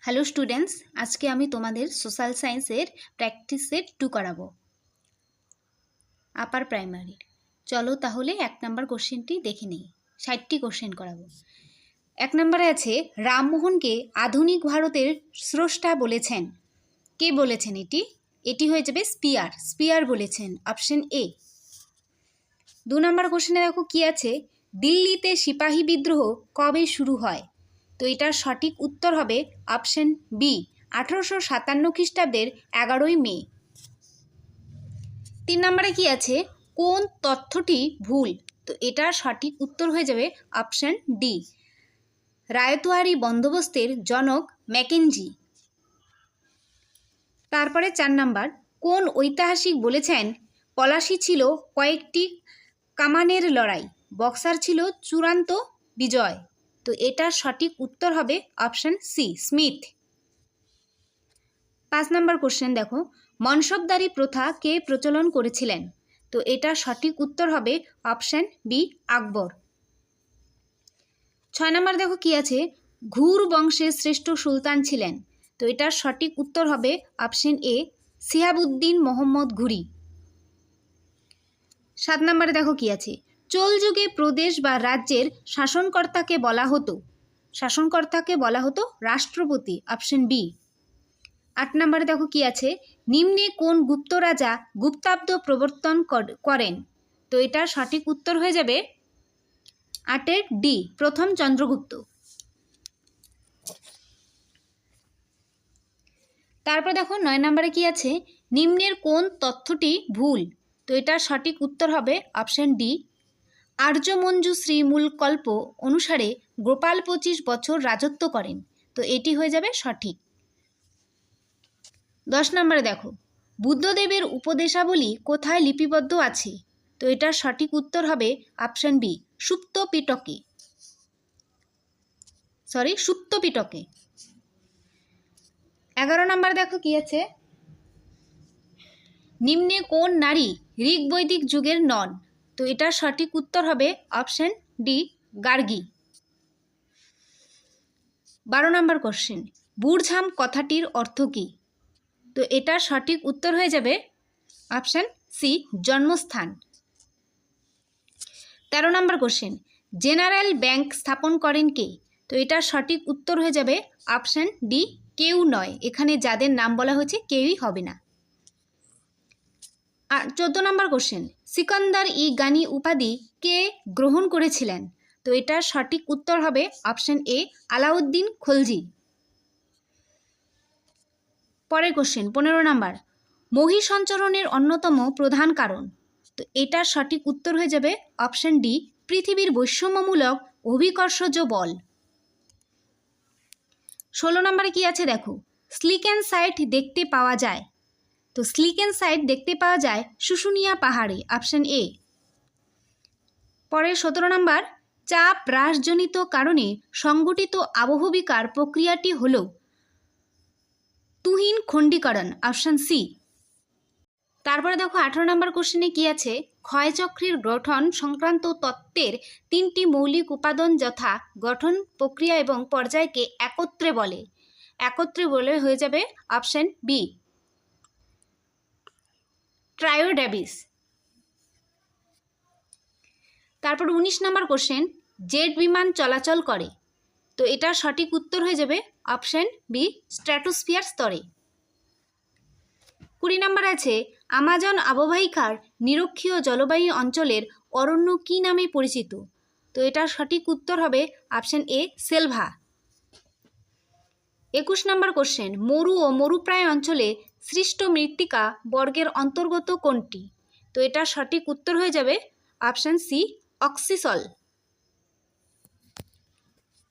Hello students, আজকে আমি তোমাদের সোশ্যাল সায়েন্সের প্র্যাকটিস সেট 2 করাবো আপার প্রাইমারির। চলো তাহলে 1 নম্বর কোশ্চেনটি দেখে নিই। 60টি কোশ্চেন করাবো। 1 নম্বরে আছে, রামমোহনকে আধুনিক ভারতের স্রষ্টা বলেছেন। কে বলেছেন এটি? এটি হয়ে যাবে স্পিয়ার বলেছেন, অপশন এ। 2 নম্বর কোশ্চেনে দেখো কি আছে, দিল্লিতে সিপাহী বিদ্রোহ কবে শুরু হয়? তো এটার সঠিক উত্তর হবে অপশন বি, 1857 খ্রিস্টাব্দের 11ই মে। 3 নম্বরে কি আছে, কোন তথ্যটি ভুল? তো এটার সঠিক উত্তর হয়ে যাবে অপশন ডি, রায়তওয়ারি বন্দোবস্তের জনক ম্যাকেঞ্জি। তারপরে 4 নম্বর, কোন ঐতিহাসিক বলেছেন পলাশী ছিল কয়েকটি কামানের লড়াই, বক্সার ছিল চূড়ান্ত বিজয়? তো এটার সঠিক উত্তর হবে অপশন সি, স্মিথ। 5 নম্বর কোশ্চেন দেখো, মনসবদারি প্রথা কে প্রচলন করেছিলেন? তো এটার সঠিক উত্তর হবে অপশন বি, আকবর। 6 নম্বর দেখো কি আছে, ঘুর বংশের শ্রেষ্ঠ সুলতান ছিলেন। তো এটার সঠিক উত্তর হবে অপশন এ, শিহাবুদ্দিন মোহাম্মদ ঘুরি। 7 নম্বরে দেখো কি আছে, চোল যুগে প্রদেশ বা রাজ্যের শাসনকর্তাকে বলা হতো রাষ্ট্রপতি, অপশন বি। 8 নম্বরে দেখো কি আছে, নিম্নে কোন গুপ্ত রাজা গুপ্তাব্দ প্রবর্তন করেন? তো এটার সঠিক উত্তর হয়ে যাবে 8-এর ডি, প্রথম চন্দ্রগুপ্ত। তারপর দেখো 9 নম্বরে কি আছে, নিম্নের কোন তথ্যটি ভুল? তো এটার সঠিক উত্তর হবে অপশন ডি, আর্যমঞ্জু শ্রীমূল কল্প অনুসারে গোপাল 25 বছর রাজত্ব করেন। তো এটি হয়ে যাবে সঠিক। 10 নম্বরে দেখো, বুদ্ধদেবের উপদেশাবলী কোথায় লিপিবদ্ধ আছে? তো এটার সঠিক উত্তর হবে অপশন বি, সুপ্ত পিটকে। 11 নম্বর দেখো কি আছে, নিম্নে কোন নারী ঋগ বৈদিক যুগের নন? তো এটার সঠিক উত্তর হবে অপশন ডি, গার্গী। 12 নম্বর কোশ্চেন, বুড়ঝাম কথাটির অর্থ কী? তো এটার সঠিক উত্তর হয়ে যাবে অপশন সি, জন্মস্থান। 13 নম্বর কোশ্চেন, জেনারেল ব্যাংক স্থাপন করেন কে? তো এটার সঠিক উত্তর হয়ে যাবে অপশন ডি, কেউ নয়। এখানে যাদের নাম বলা হয়েছে কেউই হবে না। আর 14 নম্বর কোশ্চেন, সিকান্দার ই গানি উপাধি কে গ্রহণ করেছিলেন? তো এটার সঠিক উত্তর হবে অপশন এ, আলাউদ্দিন খলজি। পরের কোশ্চেন 15 নম্বর, মহী সঞ্চরণের অন্যতম প্রধান কারণ? তো এটার সঠিক উত্তর হয়ে যাবে অপশন ডি, পৃথিবীর বৈষম্যমূলক অভিকর্ষজ বল। 16 নম্বরে কি আছে দেখো, স্লিকেন সাইট দেখতে পাওয়া যায়। তো স্লিকেন সাইট দেখতে পাওয়া যায় শুশুনিয়া পাহাড়ে, অপশন এ। পরে 17 নম্বর, চাপ হ্রাসজনিত কারণে সংঘটিত আবহবিকার প্রক্রিয়াটি হল তুহিন খণ্ডীকরণ, অপশন সি। তারপরে দেখো 18 নম্বর কোশ্চেনে কি আছে, ক্ষয়চক্রের গঠন সংক্রান্ত তত্ত্বের 3টি মৌলিক উপাদান যথা গঠন, প্রক্রিয়া এবং পর্যায়কে একত্রে বলে হয়ে যাবে অপশন বি, ট্রায়োডাবিস। তারপর 19 নম্বর কোশ্চেন, জেট বিমান চলাচল করে। তো এটার সঠিক উত্তর হয়ে যাবে অপশন বি, স্ট্র্যাটোস্ফিয়ার স্তরে। 20 নম্বর আছে, আমাজন অববাহিকার নিরক্ষীয় জলবায়ু অঞ্চলের অরণ্য কী নামে পরিচিত? তো এটার সঠিক উত্তর হবে অপশন এ, সেলভা। 21 নম্বর কোশ্চেন, মরু ও মরুপ্রায় অঞ্চলে সৃষ্ট মৃত্তিকা বর্গের অন্তর্গত কোনটি? তো এটার সঠিক উত্তর হয়ে যাবে অপশন সি, অক্সিসল।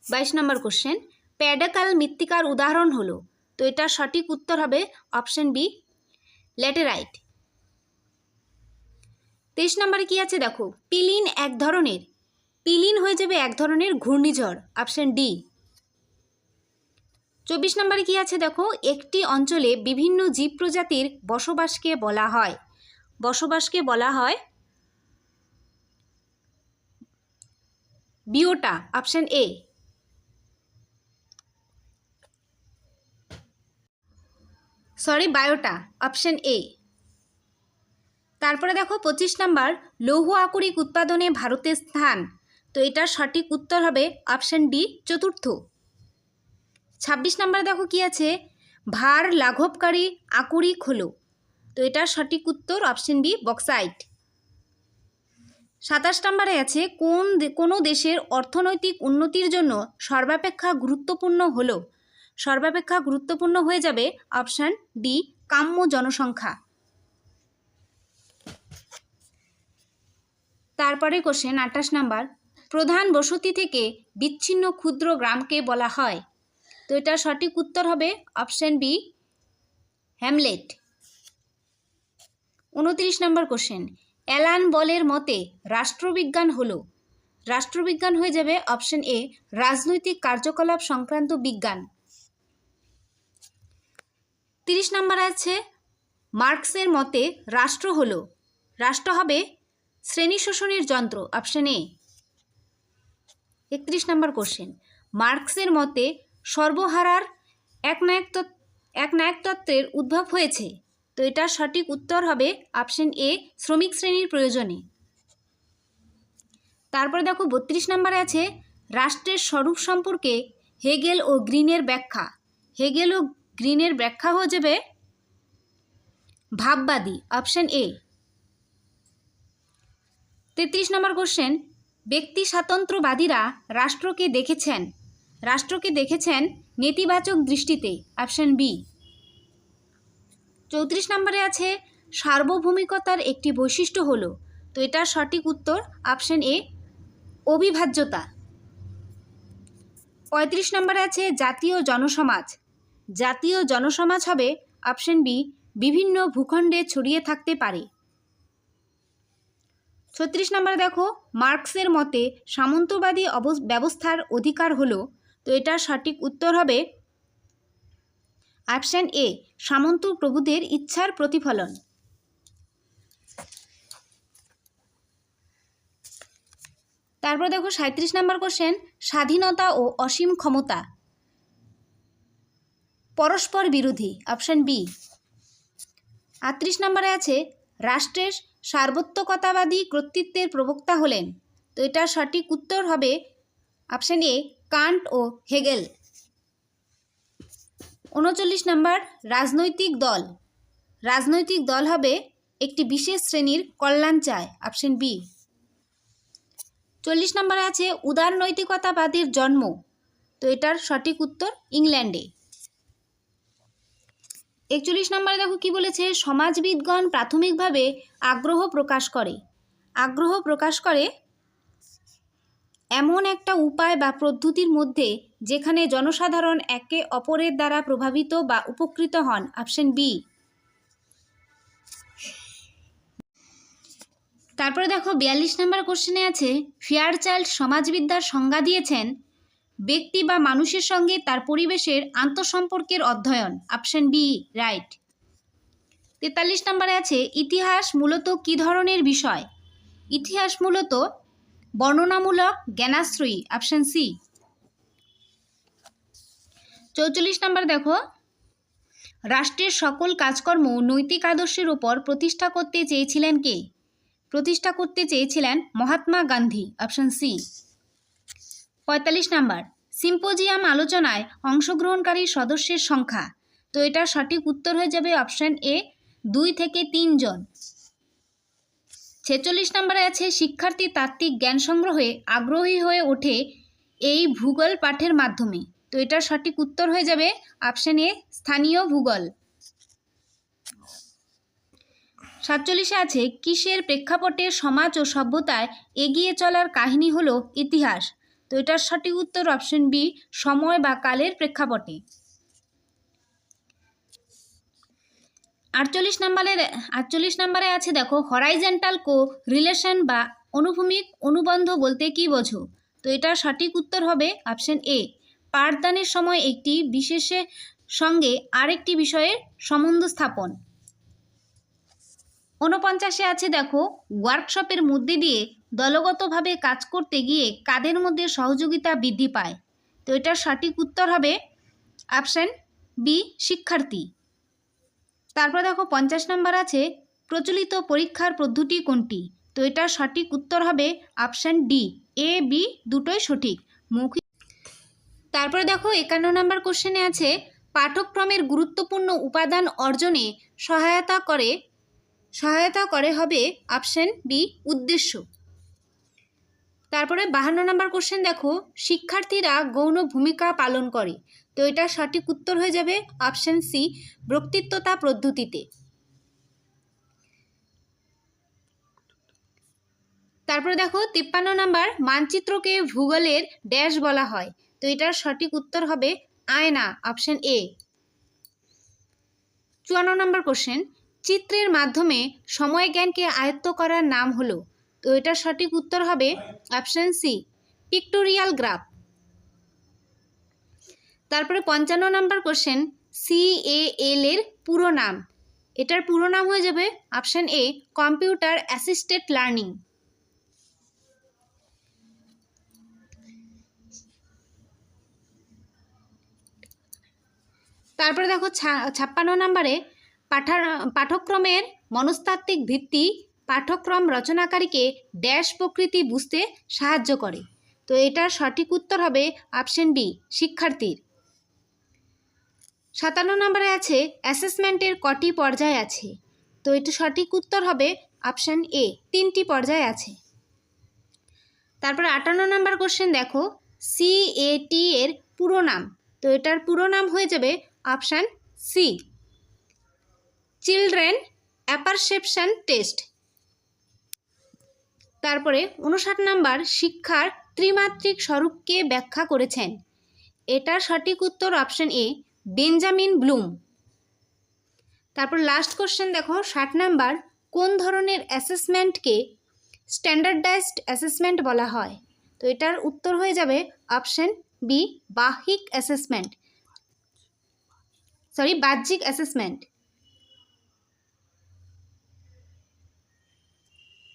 22 নম্বর কোশ্চেন, প্যাডাকাল মৃত্তিকার উদাহরণ হলো? তো এটার সঠিক উত্তর হবে অপশন বি, ল্যাটেরাইট। 23 নম্বরে কি আছে দেখো, পিলিন হয়ে যাবে এক ধরনের ঘূর্ণিঝড়, অপশন ডি। 24 নম্বরে কি আছে দেখো, একটি অঞ্চলে বিভিন্ন জীব প্রজাতির বসবাসকে বলা হয় বিওটা, অপশন এ। বায়োটা, option A. তারপরে দেখো 25 নাম্বার, লৌহ আকরিক উৎপাদনে ভারতের স্থান। তো এটার সঠিক উত্তর হবে অপশন ডি, চতুর্থ। 26 নাম্বার দেখো কি আছে, ভার লাঘবকারী আকরিক হলো। তো এটার সঠিক উত্তর অপশন বি, বক্সাইট। 27 নম্বরে আছে, কোনো দেশের অর্থনৈতিক উন্নতির জন্য সর্বাপেক্ষা গুরুত্বপূর্ণ হলো। সর্বাপেক্ষা গুরুত্বপূর্ণ হয়ে যাবে অপশন ডি, কাম্য জনসংখ্যা। তারপরে কোশ্চেন 28 নাম্বার, প্রধান বসতি থেকে বিচ্ছিন্ন ক্ষুদ্র গ্রামকে বলা হয়। তো এটার সঠিক উত্তর হবে অপশন বি, হ্যামলেট। 29 নম্বর কোশ্চেন, অ্যালান বলের মতে রাষ্ট্রবিজ্ঞান হলো। রাষ্ট্রবিজ্ঞান হয়ে যাবে অপশন এ, রাজনৈতিক কার্যকলাপ সংক্রান্ত বিজ্ঞান। 30 নম্বরে আছে, মার্কসের মতে রাষ্ট্র হলো। রাষ্ট্র হবে শ্রেণী শোষণের যন্ত্র, অপশন এ। 31 নম্বর কোশ্চেন, মার্কসের মতে সর্বহারার একনায়কতত্ত্বের উদ্ভব হয়েছে। তো এটার সঠিক উত্তর হবে অপশন এ, শ্রমিক শ্রেণীর প্রয়োজনে। তারপরে দেখো 32 নম্বরে আছে, রাষ্ট্রের স্বরূপ সম্পর্কে হেগেল ও গ্রিনের ব্যাখ্যা। হেগেল ও গ্রিনের ব্যাখ্যা হয়ে যাবে ভাববাদী, অপশন এ। 33 নম্বর কোশ্চেন, ব্যক্তি স্বাতন্ত্র্যবাদীরা রাষ্ট্রকে দেখেছেন নেতিবাচক দৃষ্টিতে, অপশন বি। 34 নম্বরে আছে, সার্বভৌমিকতার একটি বৈশিষ্ট্য হলো। তো এটার সঠিক উত্তর অপশন এ, অবিভাজ্যতা। 35 নম্বরে আছে, জাতীয় জনসমাজ। জাতীয় জনসমাজ হবে অপশন বি, বিভিন্ন ভূখণ্ডে ছড়িয়ে থাকতে পারে। 36 নম্বরে দেখো, মার্কসের মতে সামন্তবাদী ব্যবস্থার অধিকার হলো। তো এটার সঠিক উত্তর হবে অপশন এ, সামন্ত প্রভুদের ইচ্ছার প্রতিফলন। তারপর দেখো 37 নম্বর কোশ্চেন, স্বাধীনতা ও অসীম ক্ষমতা পরস্পর বিরোধী, অপশন বি। 38 নম্বরে আছে, রাষ্ট্রের সার্বত্রিকতাবাদী কর্তৃত্বের প্রবক্তা হলেন। তো এটার সঠিক উত্তর হবে অপশন এ, কান্ট ও হেগেল। 39 নম্বর, রাজনৈতিক দল। রাজনৈতিক দল হবে একটি বিশেষ শ্রেণীর কল্যাণ চায়, অপশন বি। 40 নম্বরে আছে, উদারনৈতিকতাবাদের জন্ম। তো এটার সঠিক উত্তর ইংল্যান্ডে। 41 নম্বরে দেখো কি বলেছে, সমাজবিদগণ প্রাথমিকভাবে আগ্রহ প্রকাশ করে এমন একটা উপায় বা পদ্ধতির মধ্যে যেখানে জনসাধারণ একে অপরের দ্বারা প্রভাবিত বা উপকৃত হন, অপশন বি। তারপরে দেখো 42 নম্বর কোশ্চেনে আছে, ফেয়ারচাইল্ড সমাজবিদ্যার সংজ্ঞা দিয়েছেন ব্যক্তি বা মানুষের সঙ্গে তার পরিবেশের আন্তঃসম্পর্কের অধ্যয়ন, অপশন বি, রাইট। 43 নম্বরে আছে, ইতিহাস মূলত কী ধরনের বিষয়। ইতিহাস মূলত বর্ণনামূলক জ্ঞানাশ্রয়ী, অপশন সি। 44 নম্বর দেখো, রাষ্ট্রের সকল কাজকর্ম নৈতিক আদর্শের উপর প্রতিষ্ঠা করতে চেয়েছিলেন কে। প্রতিষ্ঠা করতে চেয়েছিলেন মহাত্মা গান্ধী, অপশন সি। 45 নম্বর, সিম্পোজিয়াম আলোচনায় অংশগ্রহণকারী সদস্যের সংখ্যা। তো এটার সঠিক উত্তর হয়ে যাবে অপশন এ, 2 থেকে 3 জন। 46 নম্বরে আছে, শিক্ষার্থী তাত্ত্বিক জ্ঞান সংগ্রহে আগ্রহী হয়ে ওঠে এই ভূগোল পাঠের মাধ্যমে। তো এটার সঠিক উত্তর হয়ে যাবে অপশন এ, স্থানীয় ভূগোল। 47 আছে, কিসের প্রেক্ষাপটে সমাজ ও সভ্যতায় এগিয়ে চলার কাহিনী হলো ইতিহাস। তো এটার সঠিক উত্তর অপশন বি, সময় বা কালের প্রেক্ষাপটে। 48 নম্বরে আছে দেখো, হরাইজন্টাল কো রিলেশন বা অনুভূমিক অনুবন্ধ বলতে কি বোঝো। তো এটার সঠিক উত্তর হবে অপশন এ, পাঠদানের সময় একটি বিশেষের সঙ্গে আরেকটি বিষয়ের সম্বন্ধ স্থাপন। 49 আছে দেখো, ওয়ার্কশপের মধ্যে দিয়ে দলগতভাবে কাজ করতে গিয়ে কাদের মধ্যে সহযোগিতা বৃদ্ধি পায়। তো এটার সঠিক উত্তর হবে অপশন বি, শিক্ষার্থী। তারপর দেখো 50 নম্বর আছে প্রচলিত পরীক্ষার পদ্ধতি কোনটি? তো এটার সঠিক উত্তর হবে অপশান ডি, এ বি দুটোই সঠিক, মৌখিক। তারপরে দেখো 51 নম্বর কোশ্চেনে আছে পাঠ্যক্রমের গুরুত্বপূর্ণ উপাদান অর্জনে সহায়তা করে হবে অপশান বি, উদ্দেশ্য। তারপরে 52 নম্বর কোশ্চেন দেখো শিক্ষার্থীরা গৌণ ভূমিকা পালন করে। তো এটার সঠিক উত্তর হয়ে যাবে অপশান সি, বক্তৃতা পদ্ধতিতে। তারপরে দেখো 53 নম্বর মানচিত্রকে ভূগোলের ড্যাশ বলা হয়। তো এটার সঠিক উত্তর হবে আয়না, অপশান এ। 54 নম্বর কোশ্চেন চিত্রের মাধ্যমে সময় জ্ঞানকে আয়ত্ত করার নাম হলো। তো এটার সঠিক উত্তর হবে অপশান সি, পিক্টোরিয়াল গ্রাফ। তারপরে 55 নম্বর কোশ্চেন CAL এর পুরো নাম। এটার পুরো নাম হয়ে যাবে option A, computer assisted learning. তারপরে দেখো 56 নম্বরে পাঠ্যক্রমের মনস্তাত্ত্বিক ভিত্তি পাঠ্যক্রম রচনাকারীকে ড্যাশ প্রকৃতি বুঝতে সাহায্য করে। তো এটার সঠিক উত্তর হবে অপশান বি, শিক্ষার্থীর। 57 নম্বরে আছে অ্যাসেসমেন্টের কটি পর্যায় আছে। তো এটা সঠিক উত্তর হবে অপশান এ, 3টি পর্যায় আছে। তারপরে 58 নম্বর কোশ্চেন দেখো CAT এর পুরো নাম। তো এটার পুরো নাম হয়ে যাবে অপশান সি, চিলড্রেন অ্যাপারসেপশন টেস্ট। তারপরে 59 নম্বর শিক্ষার ত্রিমাত্রিক স্বরূপকে ব্যাখ্যা করেছেন। এটার সঠিক উত্তর অপশান এ, বেঞ্জামিন ব্লুম। তারপর লাস্ট কোশ্চেন দেখো 60 নাম্বার কোন ধরনের অ্যাসেসমেন্টকে স্ট্যান্ডার্ডাইজড অ্যাসেসমেন্ট বলা হয়। তো এটার উত্তর হয়ে যাবে অপশান বি, বাহ্যিক অ্যাসেসমেন্ট।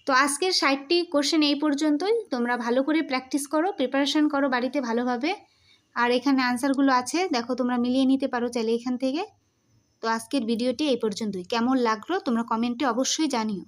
তো আজকের 60টি কোশ্চেন এই পর্যন্তই। তোমরা ভালো করে প্র্যাকটিস করো, প্রিপারেশন করো বাড়িতে ভালোভাবে। আর এখানে আনসারগুলো আছে, দেখো তোমরা মিলিয়ে নিতে পারো চাইলে এখান থেকে। তো আজকের ভিডিওটি এই পর্যন্তই। কেমন লাগলো তোমরা কমেন্টে অবশ্যই জানিও।